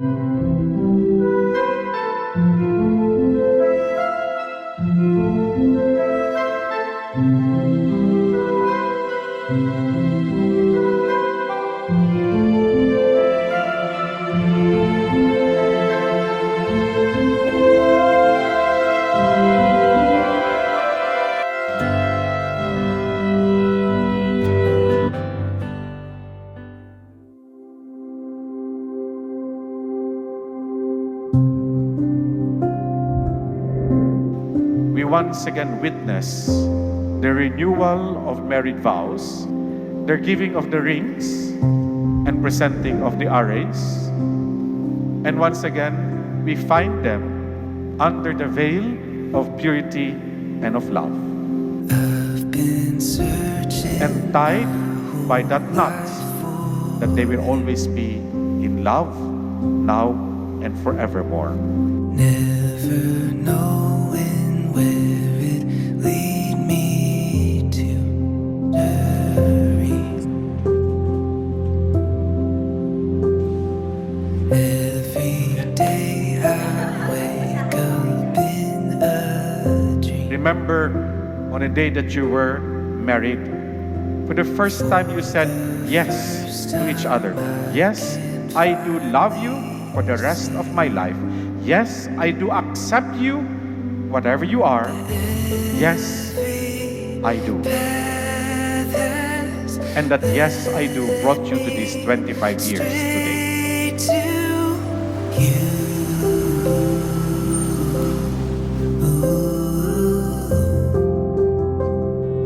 We once again witness the renewal of married vows, the giving of the rings, and presenting of the arrays. And once again, we find them under the veil of purity and of love. And tied by that knot, that they will always be in love, now and forevermore. Never knowing where it lead me to. Every day I wake up in a dream. Remember on a day that you were married, for the first time you said yes to each other. Yes, I do love you for the rest of my life. Yes, I do accept you, whatever you are. Yes, I do. And that yes, I do brought you to these 25 years today.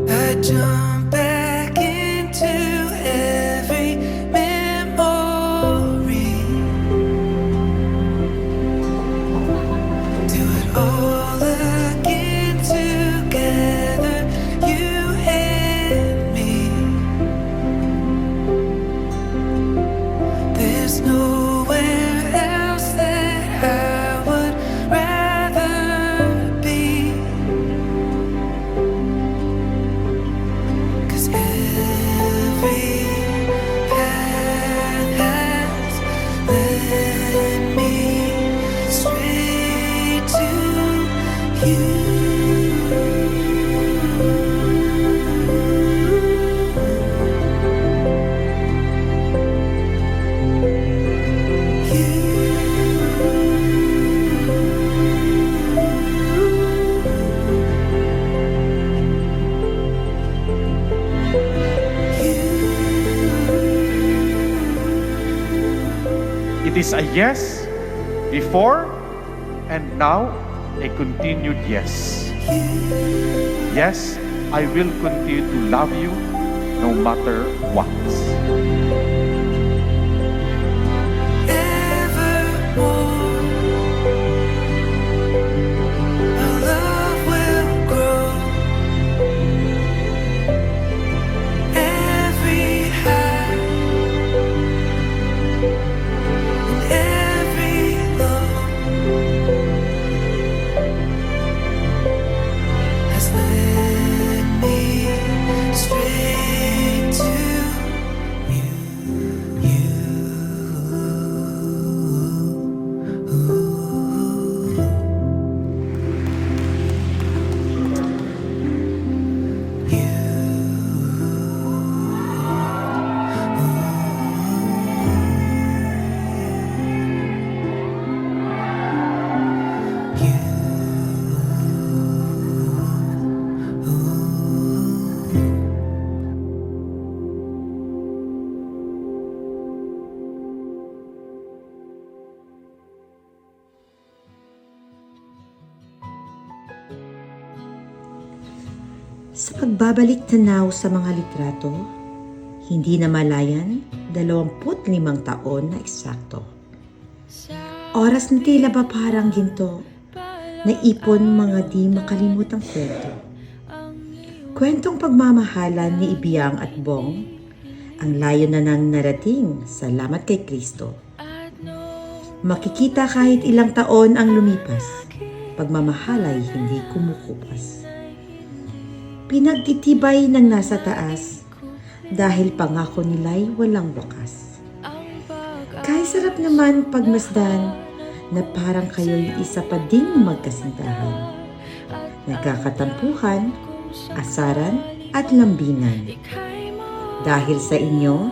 I jump back into every memory. Do it all again together, you and me. There's nowhere else that I would rather be. 'Cause every path has led me straight to you. It is a yes before and now a continued yes. Yes, I will continue to love you no matter what. Evermore, our love will grow. Every high and every low has led me straight to you. Sa pagbabalik tanaw sa mga litrato, hindi na malayan 25 taon na eksakto. Oras na tila ba parang ginto, naipon mga di makalimutang kwento. Kwentong pagmamahalan ni Ibiang at Bong, ang layo na nang narating, salamat kay Kristo. Makikita kahit ilang taon ang lumipas, pagmamahalay hindi kumukupas. Pinagtitibay ng nasa taas dahil pangako nila'y walang wakas. Kahit Masarap naman pagmasdan na parang kayo'y isa pa ding magkasintahan. Nagkakatampuhan, asaran at lambingan. Dahil sa inyo,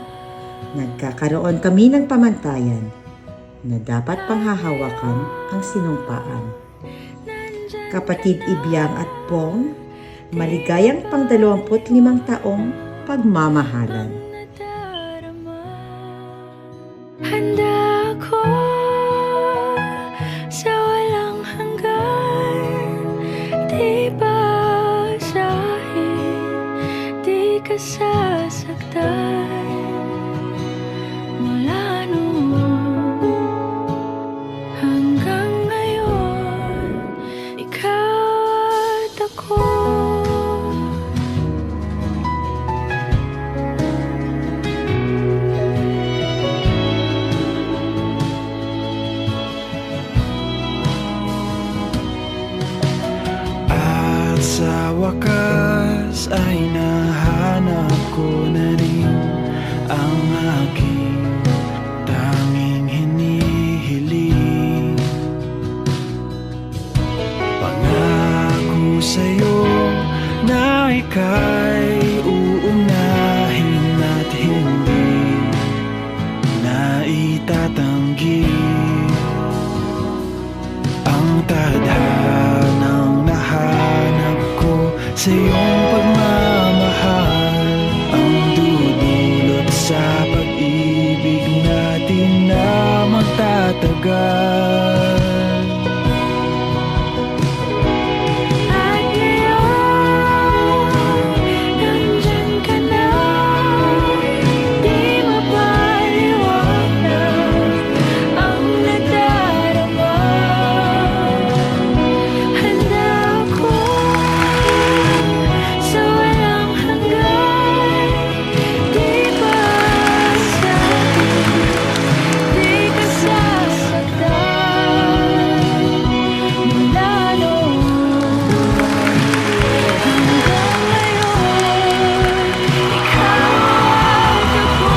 nagkakaroon kami ng pamantayan na dapat panghahawakan ang sinumpaan. Kapatid Ibyang at Pong, maligayang pang 25 taong pagmamahalan. Handa ako sa walang hanggan. Di basahin, di ka sasaktan. Mula noon hanggang ngayon, ikaw at ako. Sa wakas ay nahanap ko na rin ang aking tanging hinihiling. Pangako sa'yo na ika'y uunahin at hindi na itatanggi ang tadhanang nahanap sa iyong pagmamahal, ang dudulot sa pag-ibig natin na magtatagal. At ngayon, nandyan ka na, di mapaliwanag ang nadarama. Handa ako sa walang hanggan. Di basahin, di ka sasaktan. Mula noon hanggang ngayon, ikaw at ako.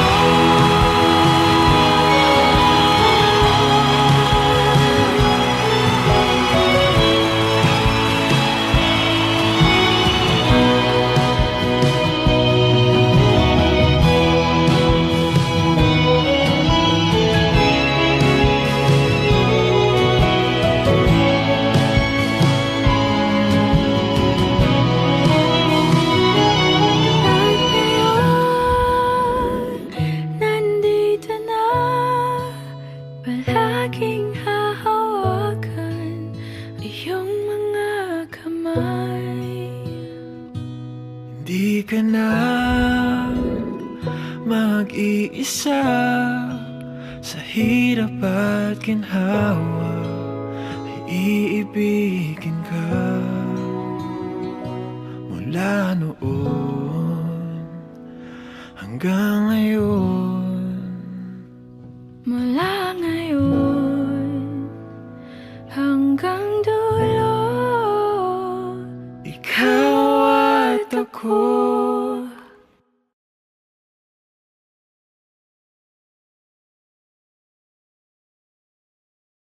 At ngayon, nandito na, palaging hahawakan iyong mga kamay. Hindi ka na mag-iisa sa hirap at ginhawa, ay iibigin ka mula noon hanggang ngayon. Mula ngayon hanggang